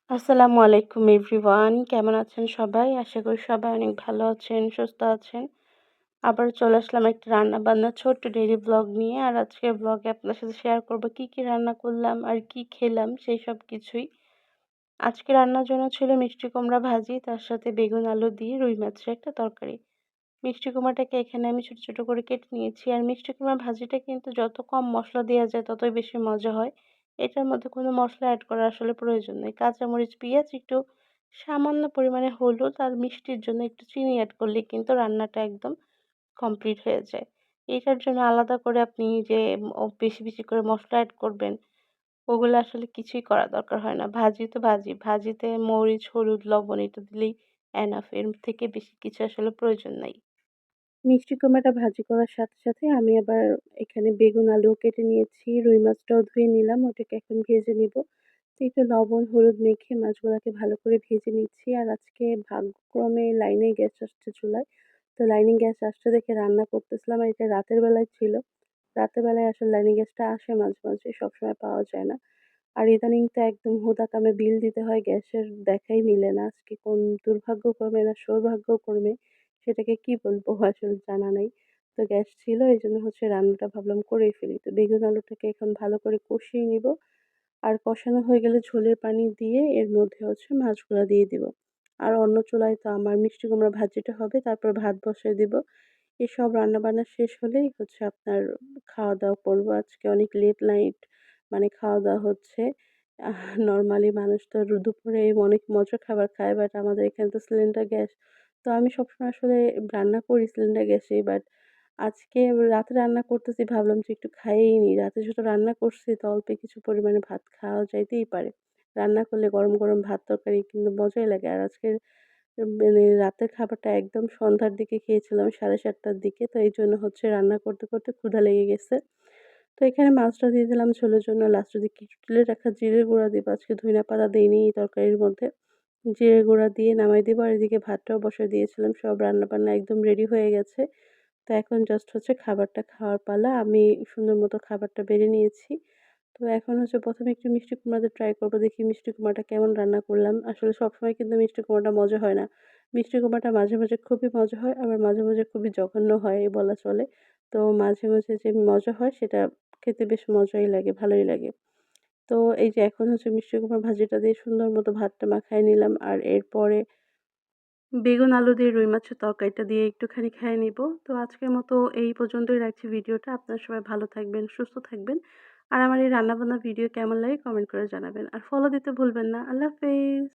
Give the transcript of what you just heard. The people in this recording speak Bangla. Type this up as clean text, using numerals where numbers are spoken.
আসসালামু আলাইকুম এভরিওয়ান। কেমন আছেন সবাই? আশা করি সবাই অনেক ভালো আছেন, সুস্থ আছেন। আবার চলে আসলাম একটা রান্না-বান্নার ছোট্ট ডেইলি ভ্লগ নিয়ে। আর আজকের ভ্লগে আপনার সাথে শেয়ার করব কি রান্না করলাম আর কি খেলাম সেই সব কিছুই। আজকে রান্নার জন্য ছিল মিষ্টি কুমড়া ভাজি, তার সাথে বেগুন আলু দিয়ে রুই মাছের একটা তরকারি। মিষ্টি কুমড়াটাকে এখানে আমি ছোট, ছোট করে কেটে নিয়েছি। আর মিষ্টি কুমড়া ভাজিটা কিন্তু যত কম মসলা দেয়া যায় ততই বেশি মজা হয়। এটার মধ্যে কোনো মসলা এড করার আসলে প্রয়োজন নেই। কাঁচামরিচ, পেঁয়াজ, একটু সামান্য পরিমাণে হলুদ আর মিষ্টির জন্য একটু চিনি এড করলেই কিন্তু রান্নাটা একদম কমপ্লিট হয়ে যায়। এটার জন্য আলাদা করে আপনি যে বেশি, বেশি করে মসলা এড করবেন, ওগুলো আসলে কিছুই করা দরকার হয় না। ভাজি তো ভাজি। ভাজিতে মরিচ, হলুদ, লবণ এটা দিলেই এনাফ। এর থেকে বেশি কিছু আসলে প্রয়োজন নাই। মিষ্টি কুমড়াটা ভাজি করার সাথে, সাথে আমি আবার এখানে বেগুন আলুও কেটে নিয়েছি। রুই মাছটাও ধুয়ে নিলাম। ওটাকে এখন ভেজে নিব। তো একটু লবণ, হলুদ মেখে মাছগুলাকে ভালো করে ভেজে নিচ্ছি। আর আজকে ভাগ্যক্রমে লাইনে গ্যাস আসছে চুলায়। তো লাইনে গ্যাস আসছে দেখে রান্না করতেছিলাম। আর এটা রাতের বেলায় ছিল। রাতের বেলায় আসলে লাইনে গ্যাসটা আসে মাঝে, মাঝে। সবসময় পাওয়া যায় না। আর ইদানিং তো একদম হুদাকামে বিল দিতে হয়, গ্যাসের দেখাই মিলে না। আজকে কোন দুর্ভাগ্যক্রমে না সৌভাগ্যক্রমে সেটাকে কি বলবো আসলে জানা নাই। তো গ্যাস ছিল এজন্য হচ্ছে রান্নাটা ভাবলাম করেই ফেলি। তো বেগুন আলুটাকে এখন ভালো করে কষিয়ে নিব। আর কষানো হয়ে গেলে ঝোলের পানি দিয়ে এর মধ্যে হচ্ছে মাছগুলা দিয়ে দিব। আর অন্য চুলায় তো আমার মিষ্টি কুমড়া ভাজিটা হবে, তারপর ভাত বসায় দিব। এসব রান্নাবান্না শেষ হলেই হচ্ছে আপনার খাওয়া-দাওয়া করব। আজকে অনেক লেট নাইট মানে খাওয়া-দাওয়া হচ্ছে। নরমালি মানুষ তো দুপুরে অনেক মজার খাবার খায়। বাট আমাদের এখানে তো সিলিন্ডার গ্যাস। তো আমি সবসময় আসলে রান্না করি সিলিন্ডার গ্যাসেই। বাট আজকে রাতে রান্না করতেছি ভাবলাম যে একটু খাইয়েই নিই। রাতে যেহেতু রান্না করছি তো অল্প কিছু পরিমাণে ভাত খাওয়া যাইতেই পারে। রান্না করলে গরম, গরম ভাত তরকারি কিন্তু মজাই লাগে। আর আজকে মানে রাতের খাবারটা একদম সন্ধ্যার দিকে খেয়েছিলাম 7:30টার দিকে। তো এইজন্য হচ্ছে রান্না করতে, করতে ক্ষুধা লেগে গেছে। তো এখানে মাছটা দিয়ে দিলাম ঝোলের জন্য। লাস্টের দিকে একটু তুলে রাখা জিরের গুঁড়া দিব। আজকে ধইনা পাতা দেইনি এই তরকারির মধ্যে। জিরে গুঁড়া দিয়ে নামাই দিব। আর এদিকে ভাতটাও বসায় দিয়েছিলাম। সব রান্না-বান্না একদম রেডি হয়ে গেছে। তো এখন জাস্ট হচ্ছে খাবারটা খাওয়ার পালা। আমি সুন্দর মতো খাবারটা বেড়ে নিয়েছি। তো এখন হচ্ছে ১ম এ একটু মিষ্টি কুমড়া দিয়ে ট্রাই করব। দেখি মিষ্টি কুমড়াটা কেমন রান্না করলাম। আসলে সবসময় কিন্তু মিষ্টি কুমড়াটা মজা হয় না। মিষ্টি কুমড়াটা মাঝে, মাঝে খুবই মজা হয়, আবার মাঝে, মাঝে খুবই জঘন্য হয় বলা চলে। তো মাঝে, মাঝে যে মজা হয় সেটা খেতে বেশ মজাই লাগে, ভালোই লাগে। তো এই যে এখন হচ্ছে মিষ্টি কুমড়া ভাজিটা দিয়ে সুন্দর মতো ভাতটা মাখায় নিলাম। আর এরপরে বেগুন আলু দিয়ে রুই মাছের তরকারিটা দিয়ে একটুখানি খেয়ে নিবো। তো আজকের মতো এই পর্যন্তই রাখছি ভিডিওটা। আপনারা সবাই ভালো থাকবেন, সুস্থ থাকবেন। আর আমার এই রান্নাবান্না ভিডিও কেমন লাগে কমেন্ট করে জানাবেন। আর ফলো দিতে ভুলবেন না। আল্লাহ হাফেজ।